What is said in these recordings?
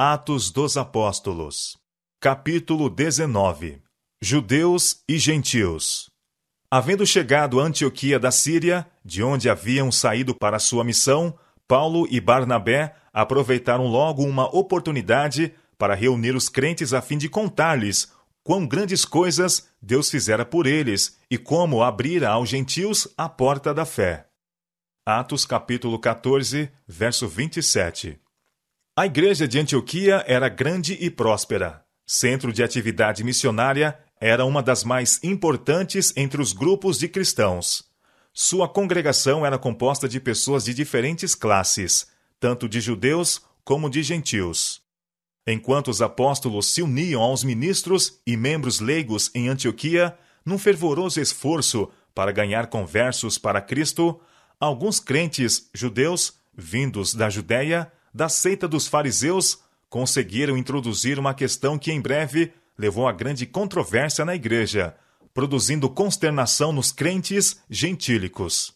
Atos dos Apóstolos. Capítulo 19. Judeus e gentios. Havendo chegado a Antioquia da Síria, de onde haviam saído para sua missão, Paulo e Barnabé aproveitaram logo uma oportunidade para reunir os crentes a fim de contar-lhes quão grandes coisas Deus fizera por eles e como abrira aos gentios a porta da fé. Atos capítulo 14, verso 27. A igreja de Antioquia era grande e próspera. Centro de atividade missionária, era uma das mais importantes entre os grupos de cristãos. Sua congregação era composta de pessoas de diferentes classes, tanto de judeus como de gentios. Enquanto os apóstolos se uniam aos ministros e membros leigos em Antioquia, num fervoroso esforço para ganhar conversos para Cristo, alguns crentes judeus, vindos da Judéia, da seita dos fariseus, conseguiram introduzir uma questão que em breve levou a grande controvérsia na igreja, produzindo consternação nos crentes gentílicos.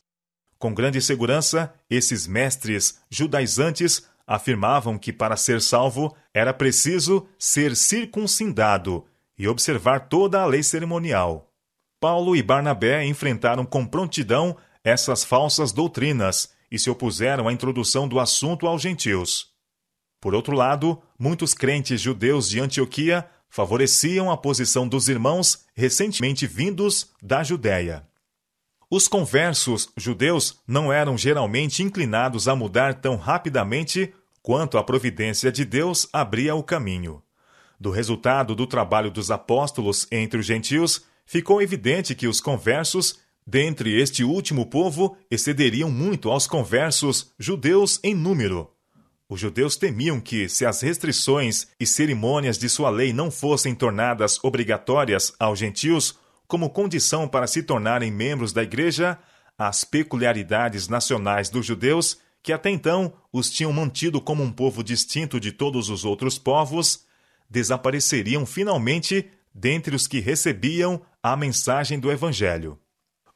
Com grande segurança, esses mestres judaizantes afirmavam que para ser salvo era preciso ser circuncidado e observar toda a lei cerimonial. Paulo e Barnabé enfrentaram com prontidão essas falsas doutrinas e se opuseram à introdução do assunto aos gentios. Por outro lado, muitos crentes judeus de Antioquia favoreciam a posição dos irmãos recentemente vindos da Judéia. Os conversos judeus não eram geralmente inclinados a mudar tão rapidamente quanto a providência de Deus abria o caminho. Do resultado do trabalho dos apóstolos entre os gentios, ficou evidente que os conversos dentre este último povo excederiam muito aos conversos judeus em número. Os judeus temiam que, se as restrições e cerimônias de sua lei não fossem tornadas obrigatórias aos gentios, como condição para se tornarem membros da igreja, as peculiaridades nacionais dos judeus, que até então os tinham mantido como um povo distinto de todos os outros povos, desapareceriam finalmente dentre os que recebiam a mensagem do Evangelho.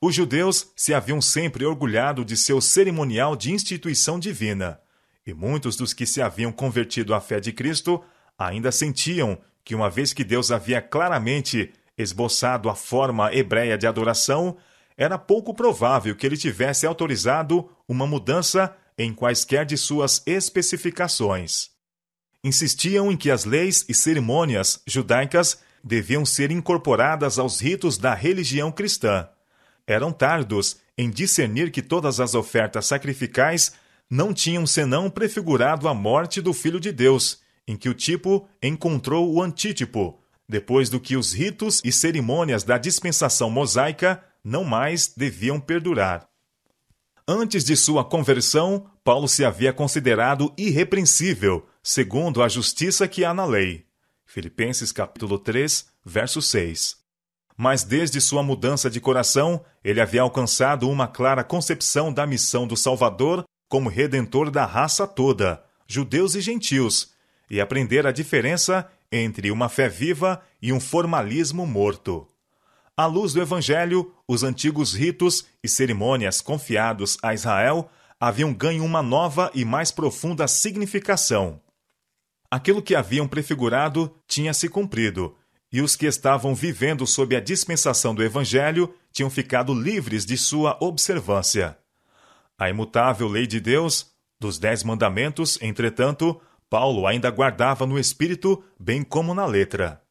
Os judeus se haviam sempre orgulhado de seu cerimonial de instituição divina, e muitos dos que se haviam convertido à fé de Cristo ainda sentiam que, uma vez que Deus havia claramente esboçado a forma hebreia de adoração, era pouco provável que ele tivesse autorizado uma mudança em quaisquer de suas especificações. Insistiam em que as leis e cerimônias judaicas deviam ser incorporadas aos ritos da religião cristã. Eram tardos em discernir que todas as ofertas sacrificais não tinham senão prefigurado a morte do Filho de Deus, em que o tipo encontrou o antítipo, depois do que os ritos e cerimônias da dispensação mosaica não mais deviam perdurar. Antes de sua conversão, Paulo se havia considerado irrepreensível, segundo a justiça que há na lei. Filipenses capítulo 3, verso 6. Mas desde sua mudança de coração, ele havia alcançado uma clara concepção da missão do Salvador como redentor da raça toda, judeus e gentios, e aprender a diferença entre uma fé viva e um formalismo morto. À luz do Evangelho, os antigos ritos e cerimônias confiados a Israel haviam ganho uma nova e mais profunda significação. Aquilo que haviam prefigurado tinha se cumprido, e os que estavam vivendo sob a dispensação do Evangelho tinham ficado livres de sua observância. A imutável lei de Deus, dos 10 mandamentos, entretanto, Paulo ainda guardava no espírito, bem como na letra.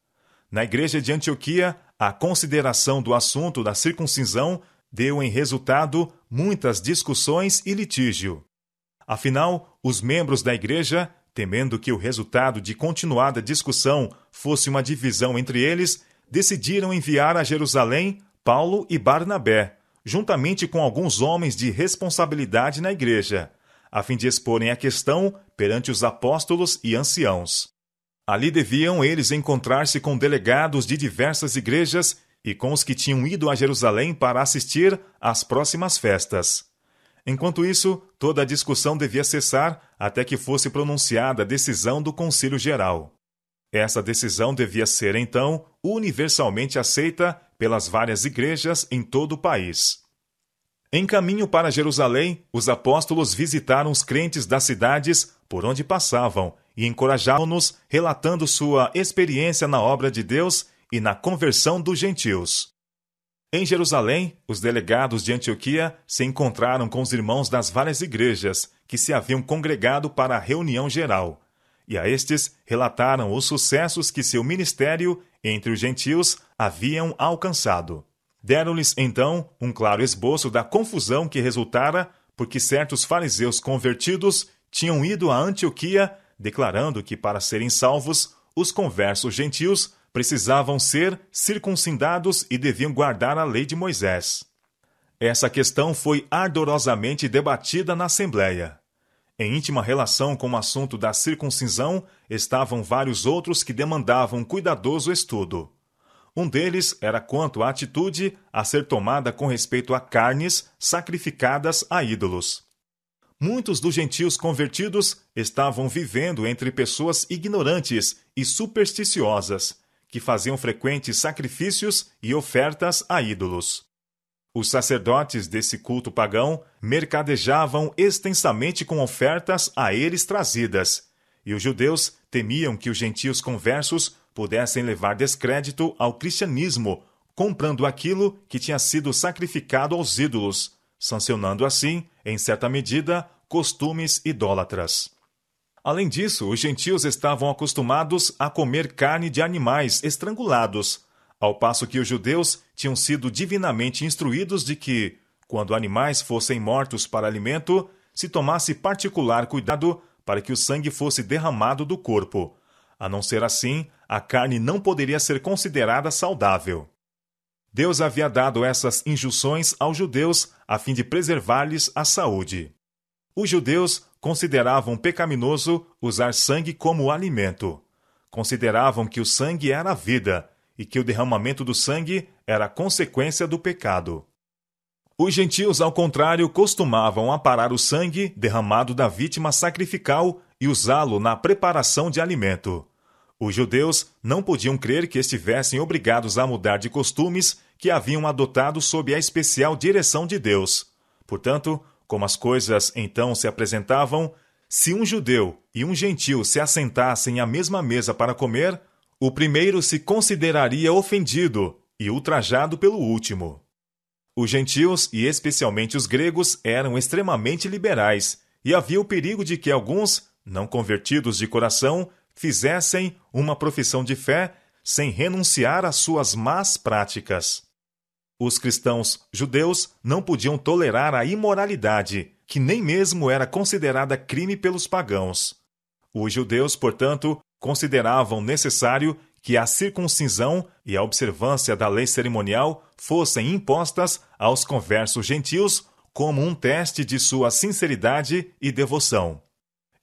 Na igreja de Antioquia, a consideração do assunto da circuncisão deu em resultado muitas discussões e litígio. Afinal, os membros da igreja, temendo que o resultado de continuada discussão fosse uma divisão entre eles, decidiram enviar a Jerusalém Paulo e Barnabé, juntamente com alguns homens de responsabilidade na igreja, a fim de exporem a questão perante os apóstolos e anciãos. Ali deviam eles encontrar-se com delegados de diversas igrejas e com os que tinham ido a Jerusalém para assistir às próximas festas. Enquanto isso, toda a discussão devia cessar até que fosse pronunciada a decisão do Concílio Geral. Essa decisão devia ser, então, universalmente aceita pelas várias igrejas em todo o país. Em caminho para Jerusalém, os apóstolos visitaram os crentes das cidades por onde passavam e encorajavam-nos, relatando sua experiência na obra de Deus e na conversão dos gentios. Em Jerusalém, os delegados de Antioquia se encontraram com os irmãos das várias igrejas que se haviam congregado para a reunião geral, e a estes relataram os sucessos que seu ministério entre os gentios haviam alcançado. Deram-lhes, então, um claro esboço da confusão que resultara porque certos fariseus convertidos tinham ido a Antioquia, declarando que, para serem salvos, os conversos gentios precisavam ser circuncidados e deviam guardar a lei de Moisés. Essa questão foi ardorosamente debatida na Assembleia. Em íntima relação com o assunto da circuncisão estavam vários outros que demandavam cuidadoso estudo. Um deles era quanto à atitude a ser tomada com respeito a carnes sacrificadas a ídolos. Muitos dos gentios convertidos estavam vivendo entre pessoas ignorantes e supersticiosas, que faziam frequentes sacrifícios e ofertas a ídolos. Os sacerdotes desse culto pagão mercadejavam extensamente com ofertas a eles trazidas, e os judeus temiam que os gentios conversos pudessem levar descrédito ao cristianismo, comprando aquilo que tinha sido sacrificado aos ídolos, sancionando assim, em certa medida, costumes idólatras. Além disso, os gentios estavam acostumados a comer carne de animais estrangulados, ao passo que os judeus tinham sido divinamente instruídos de que, quando animais fossem mortos para alimento, se tomasse particular cuidado para que o sangue fosse derramado do corpo. A não ser assim, a carne não poderia ser considerada saudável. Deus havia dado essas injunções aos judeus a fim de preservar-lhes a saúde. Os judeus consideravam pecaminoso usar sangue como alimento. Consideravam que o sangue era a vida e que o derramamento do sangue era a consequência do pecado. Os gentios, ao contrário, costumavam aparar o sangue derramado da vítima sacrificial e usá-lo na preparação de alimento. Os judeus não podiam crer que estivessem obrigados a mudar de costumes que haviam adotado sob a especial direção de Deus. Portanto, como as coisas então se apresentavam, se um judeu e um gentio se assentassem à mesma mesa para comer, o primeiro se consideraria ofendido e ultrajado pelo último. Os gentios, e especialmente os gregos, eram extremamente liberais, e havia o perigo de que alguns, não convertidos de coração, fizessem uma profissão de fé sem renunciar às suas más práticas. Os cristãos judeus não podiam tolerar a imoralidade, que nem mesmo era considerada crime pelos pagãos. Os judeus, portanto, consideravam necessário que a circuncisão e a observância da lei cerimonial fossem impostas aos conversos gentios como um teste de sua sinceridade e devoção.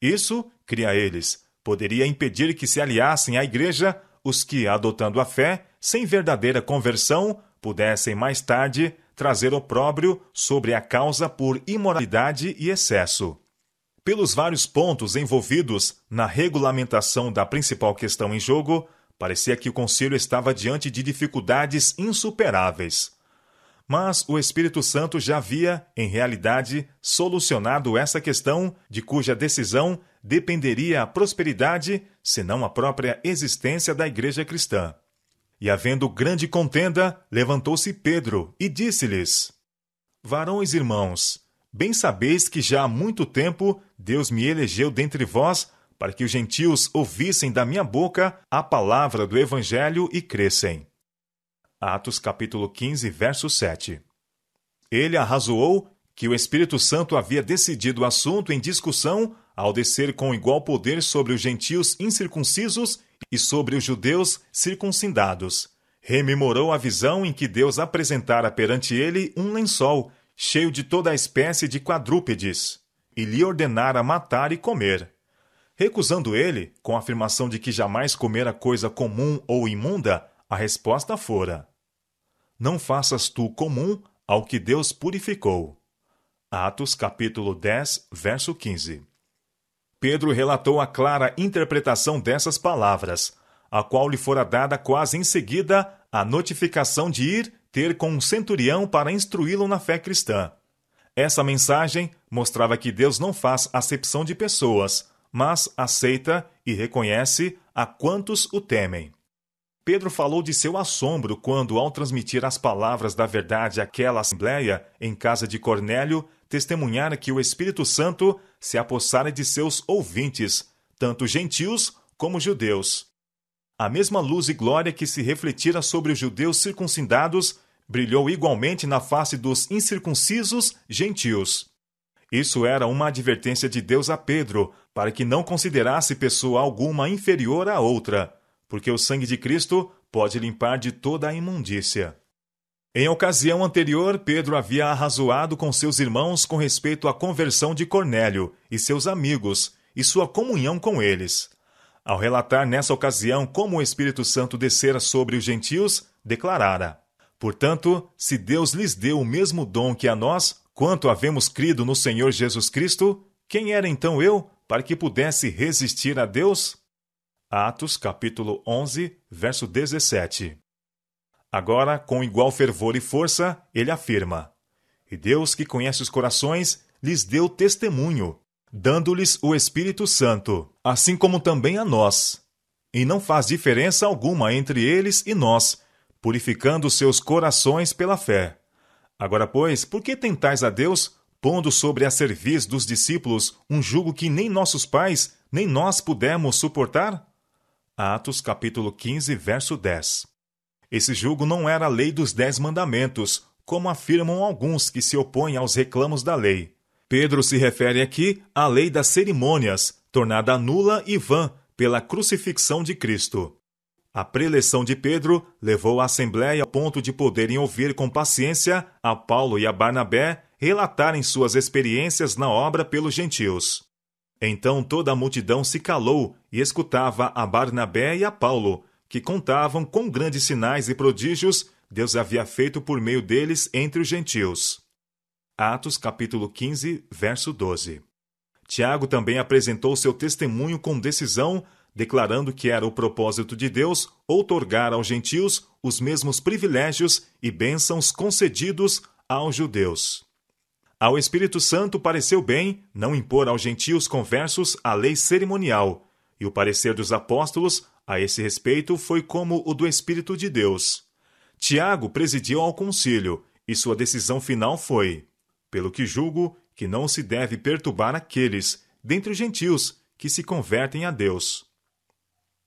Isso, cria eles, poderia impedir que se aliassem à igreja os que, adotando a fé, sem verdadeira conversão, pudessem mais tarde trazer opróbrio sobre a causa por imoralidade e excesso. Pelos vários pontos envolvidos na regulamentação da principal questão em jogo, parecia que o concílio estava diante de dificuldades insuperáveis. Mas o Espírito Santo já havia, em realidade, solucionado essa questão de cuja decisão dependeria a prosperidade, se não a própria existência da igreja cristã. E havendo grande contenda, levantou-se Pedro e disse-lhes: Varões irmãos, bem sabeis que já há muito tempo Deus me elegeu dentre vós para que os gentios ouvissem da minha boca a palavra do Evangelho e crescem. Atos capítulo 15, verso 7. Ele arrazoou que o Espírito Santo havia decidido o assunto em discussão ao descer com igual poder sobre os gentios incircuncisos e sobre os judeus circuncidados. Rememorou a visão em que Deus apresentara perante ele um lençol cheio de toda a espécie de quadrúpedes, e lhe ordenara matar e comer. Recusando ele, com a afirmação de que jamais comera coisa comum ou imunda, a resposta fora: Não faças tu comum ao que Deus purificou. Atos capítulo 10, verso 15. Pedro relatou a clara interpretação dessas palavras, a qual lhe fora dada quase em seguida a notificação de ir ter com um centurião para instruí-lo na fé cristã. Essa mensagem mostrava que Deus não faz acepção de pessoas, mas aceita e reconhece a quantos o temem. Pedro falou de seu assombro quando, ao transmitir as palavras da verdade àquela assembleia em casa de Cornélio, testemunhara que o Espírito Santo se apossara de seus ouvintes, tanto gentios como judeus. A mesma luz e glória que se refletira sobre os judeus circuncidados brilhou igualmente na face dos incircuncisos gentios. Isso era uma advertência de Deus a Pedro, para que não considerasse pessoa alguma inferior a outra, porque o sangue de Cristo pode limpar de toda a imundícia. Em ocasião anterior, Pedro havia arrazoado com seus irmãos com respeito à conversão de Cornélio e seus amigos e sua comunhão com eles. Ao relatar nessa ocasião como o Espírito Santo descera sobre os gentios, declarara: Portanto, se Deus lhes deu o mesmo dom que a nós, quanto havemos crido no Senhor Jesus Cristo, quem era então eu, para que pudesse resistir a Deus? Atos, capítulo 11, verso 17. Agora, com igual fervor e força, ele afirma: E Deus, que conhece os corações, lhes deu testemunho, dando-lhes o Espírito Santo, assim como também a nós. E não faz diferença alguma entre eles e nós, purificando seus corações pela fé. Agora, pois, por que tentais a Deus, pondo sobre a cerviz dos discípulos um jugo que nem nossos pais, nem nós pudemos suportar? Atos, capítulo 15, verso 10. Esse jugo não era a lei dos 10 mandamentos, como afirmam alguns que se opõem aos reclamos da lei. Pedro se refere aqui à lei das cerimônias, tornada nula e vã pela crucifixão de Cristo. A preleção de Pedro levou a Assembleia ao ponto de poderem ouvir com paciência a Paulo e a Barnabé relatarem suas experiências na obra pelos gentios. Então toda a multidão se calou e escutava a Barnabé e a Paulo, que contavam com grandes sinais e prodígios Deus havia feito por meio deles entre os gentios. Atos capítulo 15, verso 12. Tiago também apresentou seu testemunho com decisão, declarando que era o propósito de Deus outorgar aos gentios os mesmos privilégios e bênçãos concedidos aos judeus. Ao Espírito Santo pareceu bem não impor aos gentios conversos a lei cerimonial, e o parecer dos apóstolos a esse respeito foi como o do Espírito de Deus. Tiago presidiu ao concílio, e sua decisão final foi: pelo que julgo que não se deve perturbar aqueles, dentre os gentios, que se convertem a Deus.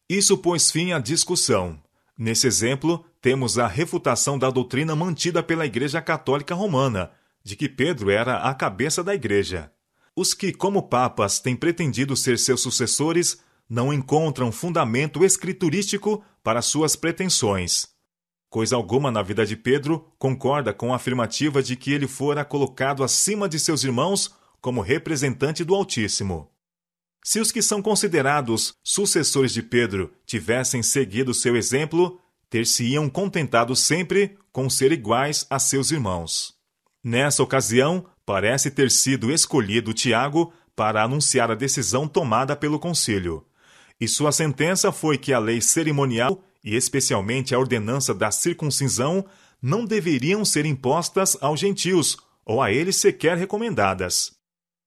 Isso pôs fim à discussão. Nesse exemplo, temos a refutação da doutrina mantida pela Igreja Católica Romana, de que Pedro era a cabeça da Igreja. Os que, como papas, têm pretendido ser seus sucessores, não encontram fundamento escriturístico para suas pretensões. Coisa alguma na vida de Pedro concorda com a afirmativa de que ele fora colocado acima de seus irmãos como representante do Altíssimo. Se os que são considerados sucessores de Pedro tivessem seguido seu exemplo, ter-se-iam contentado sempre com ser iguais a seus irmãos. Nessa ocasião, parece ter sido escolhido Tiago para anunciar a decisão tomada pelo concílio. E sua sentença foi que a lei cerimonial, e especialmente a ordenança da circuncisão, não deveriam ser impostas aos gentios, ou a eles sequer recomendadas.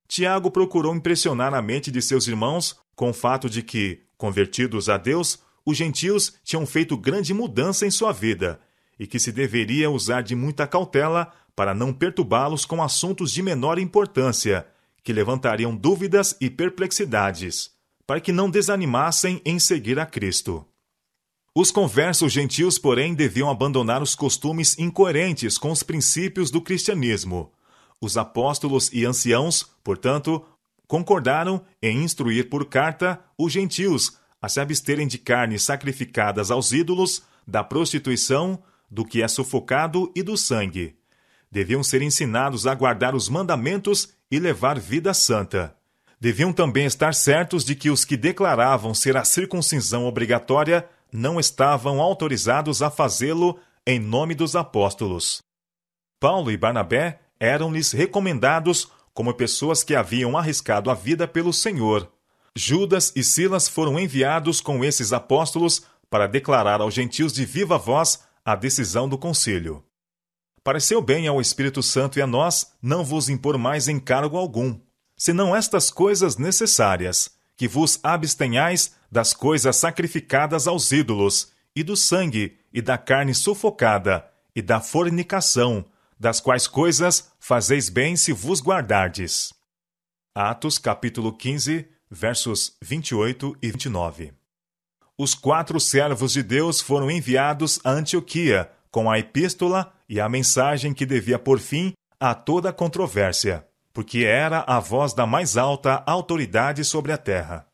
Tiago procurou impressionar a mente de seus irmãos com o fato de que, convertidos a Deus, os gentios tinham feito grande mudança em sua vida, e que se deveria usar de muita cautela para não perturbá-los com assuntos de menor importância, que levantariam dúvidas e perplexidades, para que não desanimassem em seguir a Cristo. Os conversos gentios, porém, deviam abandonar os costumes incoerentes com os princípios do cristianismo. Os apóstolos e anciãos, portanto, concordaram em instruir por carta os gentios a se absterem de carnes sacrificadas aos ídolos, da prostituição, do que é sufocado e do sangue. Deviam ser ensinados a guardar os mandamentos e levar vida santa. Deviam também estar certos de que os que declaravam ser a circuncisão obrigatória não estavam autorizados a fazê-lo em nome dos apóstolos. Paulo e Barnabé eram-lhes recomendados como pessoas que haviam arriscado a vida pelo Senhor. Judas e Silas foram enviados com esses apóstolos para declarar aos gentios de viva voz a decisão do concílio. Pareceu bem ao Espírito Santo e a nós não vos impor mais encargo algum, senão estas coisas necessárias, que vos abstenhais das coisas sacrificadas aos ídolos, e do sangue, e da carne sufocada, e da fornicação, das quais coisas fazeis bem se vos guardardes. Atos capítulo 15, versos 28 e 29. Os 4 servos de Deus foram enviados a Antioquia com a epístola e a mensagem que devia pôr fim a toda a controvérsia, porque era a voz da mais alta autoridade sobre a terra.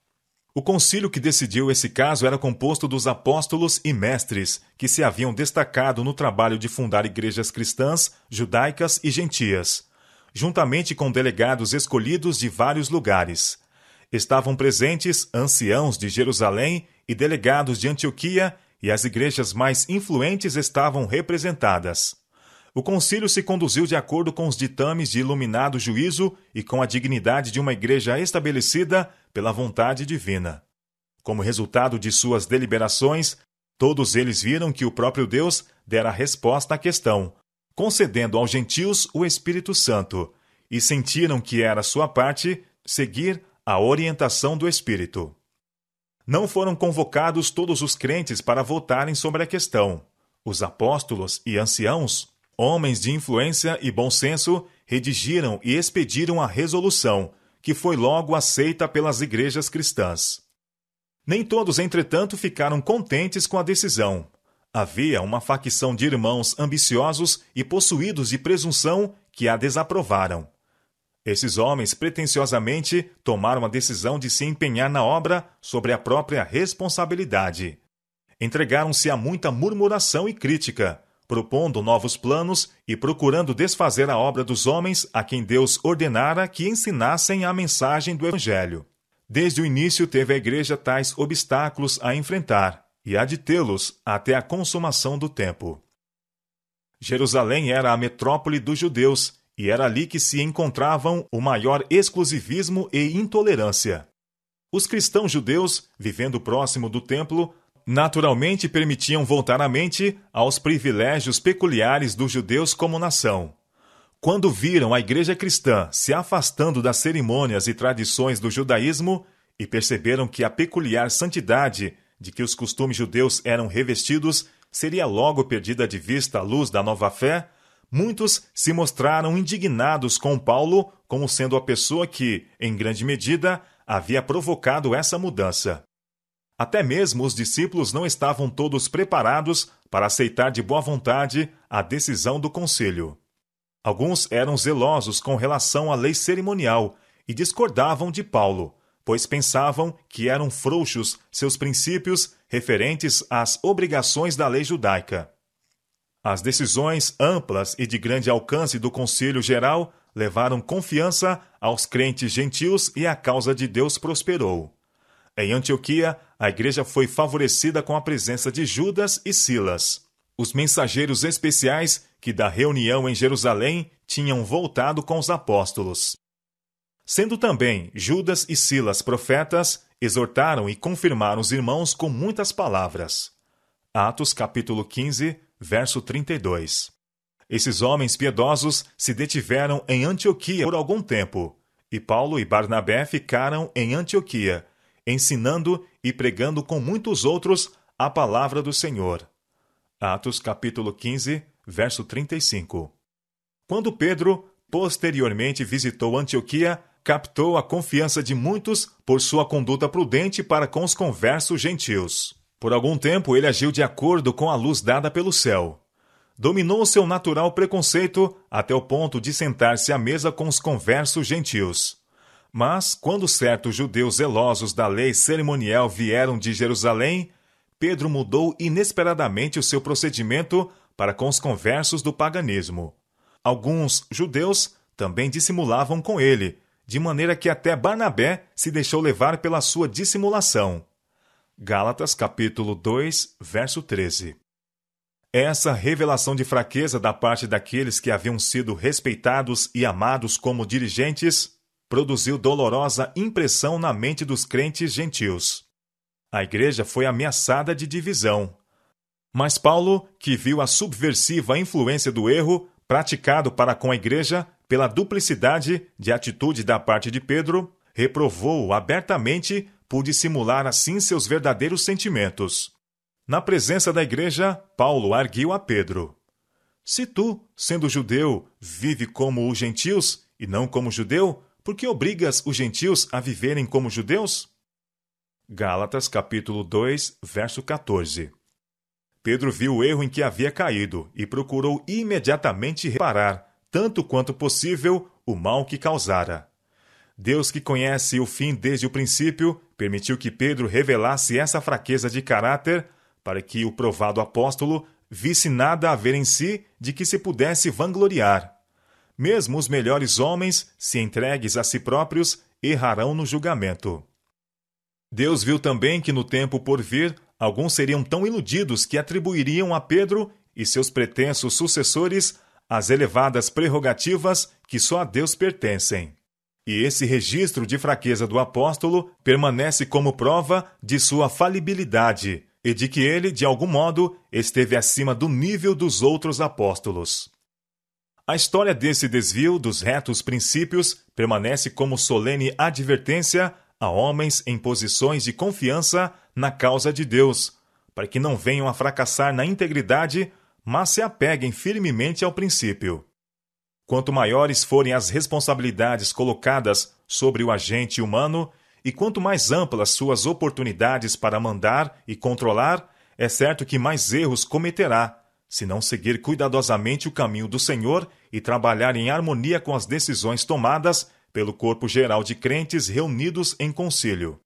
O concílio que decidiu esse caso era composto dos apóstolos e mestres que se haviam destacado no trabalho de fundar igrejas cristãs, judaicas e gentias, juntamente com delegados escolhidos de vários lugares. Estavam presentes anciãos de Jerusalém e delegados de Antioquia, e as igrejas mais influentes estavam representadas. O concílio se conduziu de acordo com os ditames de iluminado juízo e com a dignidade de uma igreja estabelecida pela vontade divina. Como resultado de suas deliberações, todos eles viram que o próprio Deus dera resposta à questão, concedendo aos gentios o Espírito Santo, e sentiram que era sua parte seguir a orientação do Espírito. Não foram convocados todos os crentes para votarem sobre a questão. Os apóstolos e anciãos, homens de influência e bom senso, redigiram e expediram a resolução, que foi logo aceita pelas igrejas cristãs. Nem todos, entretanto, ficaram contentes com a decisão. Havia uma facção de irmãos ambiciosos e possuídos de presunção que a desaprovaram. Esses homens pretensiosamente tomaram a decisão de se empenhar na obra sobre a própria responsabilidade. Entregaram-se a muita murmuração e crítica, propondo novos planos e procurando desfazer a obra dos homens a quem Deus ordenara que ensinassem a mensagem do Evangelho. Desde o início teve a igreja tais obstáculos a enfrentar, e há de tê-los até a consumação do tempo. Jerusalém era a metrópole dos judeus, e era ali que se encontravam o maior exclusivismo e intolerância. Os cristãos judeus, vivendo próximo do templo, naturalmente permitiam voltar a mente aos privilégios peculiares dos judeus como nação. Quando viram a igreja cristã se afastando das cerimônias e tradições do judaísmo e perceberam que a peculiar santidade de que os costumes judeus eram revestidos seria logo perdida de vista à luz da nova fé, muitos se mostraram indignados com Paulo como sendo a pessoa que, em grande medida, havia provocado essa mudança. Até mesmo os discípulos não estavam todos preparados para aceitar de boa vontade a decisão do concílio. Alguns eram zelosos com relação à lei cerimonial e discordavam de Paulo, pois pensavam que eram frouxos seus princípios referentes às obrigações da lei judaica. As decisões amplas e de grande alcance do Concílio Geral levaram confiança aos crentes gentios e a causa de Deus prosperou. Em Antioquia, a igreja foi favorecida com a presença de Judas e Silas, os mensageiros especiais que da reunião em Jerusalém tinham voltado com os apóstolos. Sendo também Judas e Silas profetas, exortaram e confirmaram os irmãos com muitas palavras. Atos capítulo 15, verso 32. Esses homens piedosos se detiveram em Antioquia por algum tempo, e Paulo e Barnabé ficaram em Antioquia, ensinando e pregando com muitos outros a palavra do Senhor. Atos capítulo 15, verso 35. Quando Pedro, posteriormente visitou Antioquia, captou a confiança de muitos por sua conduta prudente para com os conversos gentios. Por algum tempo ele agiu de acordo com a luz dada pelo céu. Dominou seu natural preconceito até o ponto de sentar-se à mesa com os conversos gentios. Mas, quando certos judeus zelosos da lei cerimonial vieram de Jerusalém, Pedro mudou inesperadamente o seu procedimento para com os conversos do paganismo. Alguns judeus também dissimulavam com ele, de maneira que até Barnabé se deixou levar pela sua dissimulação. Gálatas capítulo 2, verso 13. Essa revelação de fraqueza da parte daqueles que haviam sido respeitados e amados como dirigentes produziu dolorosa impressão na mente dos crentes gentios. A igreja foi ameaçada de divisão. Mas Paulo, que viu a subversiva influência do erro praticado para com a igreja pela duplicidade de atitude da parte de Pedro, reprovou-o abertamente por dissimular assim seus verdadeiros sentimentos. Na presença da igreja, Paulo arguiu a Pedro: se tu, sendo judeu, vive como os gentios e não como judeu, por que obrigas os gentios a viverem como judeus? Gálatas capítulo 2, verso 14. Pedro viu o erro em que havia caído e procurou imediatamente reparar, tanto quanto possível, o mal que causara. Deus, que conhece o fim desde o princípio, permitiu que Pedro revelasse essa fraqueza de caráter para que o provado apóstolo visse nada a haver em si de que se pudesse vangloriar. Mesmo os melhores homens, se entregues a si próprios, errarão no julgamento. Deus viu também que no tempo por vir, alguns seriam tão iludidos que atribuiriam a Pedro e seus pretensos sucessores as elevadas prerrogativas que só a Deus pertencem. E esse registro de fraqueza do apóstolo permanece como prova de sua falibilidade e de que ele, de algum modo, esteve acima do nível dos outros apóstolos. A história desse desvio dos retos princípios permanece como solene advertência a homens em posições de confiança na causa de Deus, para que não venham a fracassar na integridade, mas se apeguem firmemente ao princípio. Quanto maiores forem as responsabilidades colocadas sobre o agente humano, e quanto mais amplas suas oportunidades para mandar e controlar, é certo que mais erros cometerá, se não seguir cuidadosamente o caminho do Senhor e trabalhar em harmonia com as decisões tomadas pelo corpo geral de crentes reunidos em concílio.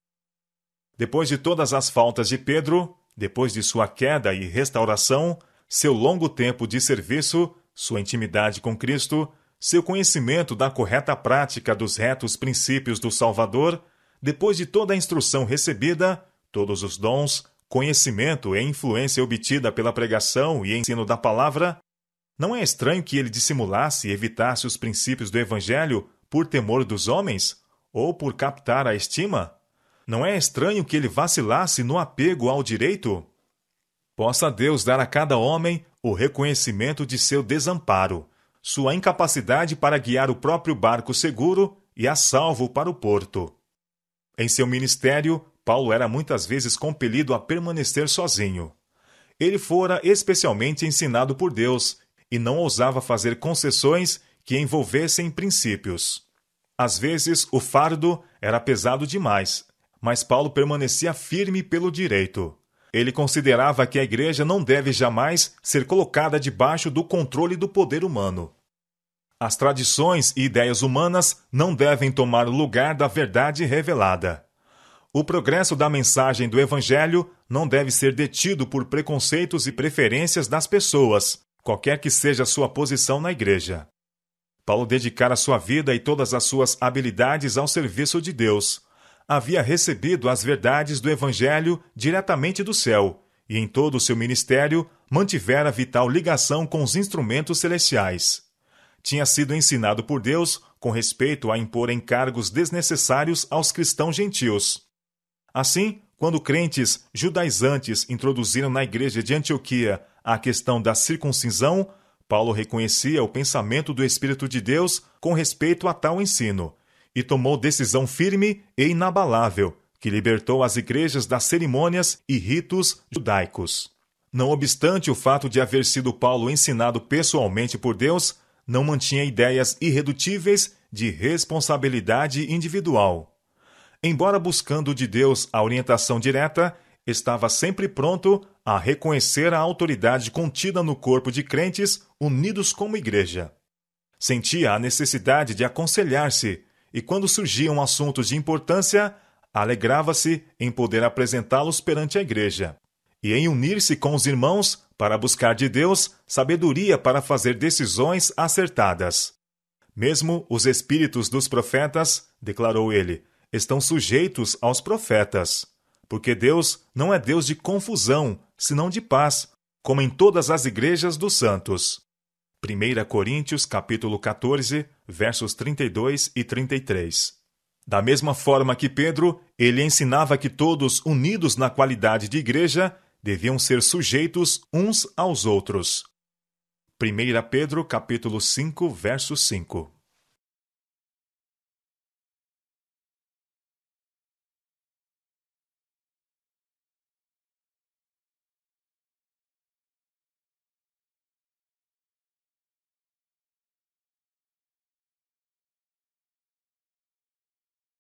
Depois de todas as faltas de Pedro, depois de sua queda e restauração, seu longo tempo de serviço, sua intimidade com Cristo, seu conhecimento da correta prática dos retos princípios do Salvador, depois de toda a instrução recebida, todos os dons, conhecimento e influência obtida pela pregação e ensino da palavra, não é estranho que ele dissimulasse e evitasse os princípios do Evangelho por temor dos homens? Ou por captar a estima? Não é estranho que ele vacilasse no apego ao direito? Possa Deus dar a cada homem o reconhecimento de seu desamparo, sua incapacidade para guiar o próprio barco seguro e a salvo para o porto. Em seu ministério, Paulo era muitas vezes compelido a permanecer sozinho. Ele fora especialmente ensinado por Deus e não ousava fazer concessões que envolvessem princípios. Às vezes, o fardo era pesado demais, mas Paulo permanecia firme pelo direito. Ele considerava que a igreja não deve jamais ser colocada debaixo do controle do poder humano. As tradições e ideias humanas não devem tomar o lugar da verdade revelada. O progresso da mensagem do Evangelho não deve ser detido por preconceitos e preferências das pessoas, qualquer que seja a sua posição na igreja. Paulo dedicara sua vida e todas as suas habilidades ao serviço de Deus. Havia recebido as verdades do Evangelho diretamente do céu, e em todo o seu ministério mantivera vital ligação com os instrumentos celestiais. Tinha sido ensinado por Deus com respeito a impor encargos desnecessários aos cristãos gentios. Assim, quando crentes judaizantes introduziram na igreja de Antioquia a questão da circuncisão, Paulo reconhecia o pensamento do Espírito de Deus com respeito a tal ensino, e tomou decisão firme e inabalável, que libertou as igrejas das cerimônias e ritos judaicos. Não obstante o fato de haver sido Paulo ensinado pessoalmente por Deus, não mantinha ideias irredutíveis de responsabilidade individual. Embora buscando de Deus a orientação direta, estava sempre pronto a reconhecer a autoridade contida no corpo de crentes unidos como igreja. Sentia a necessidade de aconselhar-se, e quando surgiam assuntos de importância, alegrava-se em poder apresentá-los perante a igreja, e em unir-se com os irmãos para buscar de Deus sabedoria para fazer decisões acertadas. Mesmo os espíritos dos profetas, declarou ele, estão sujeitos aos profetas, porque Deus não é Deus de confusão, senão de paz, como em todas as igrejas dos santos. 1 Coríntios, capítulo 14, versos 32 e 33. Da mesma forma que Pedro, ele ensinava que todos, unidos na qualidade de igreja, deviam ser sujeitos uns aos outros. 1 Pedro, capítulo 5, verso 5.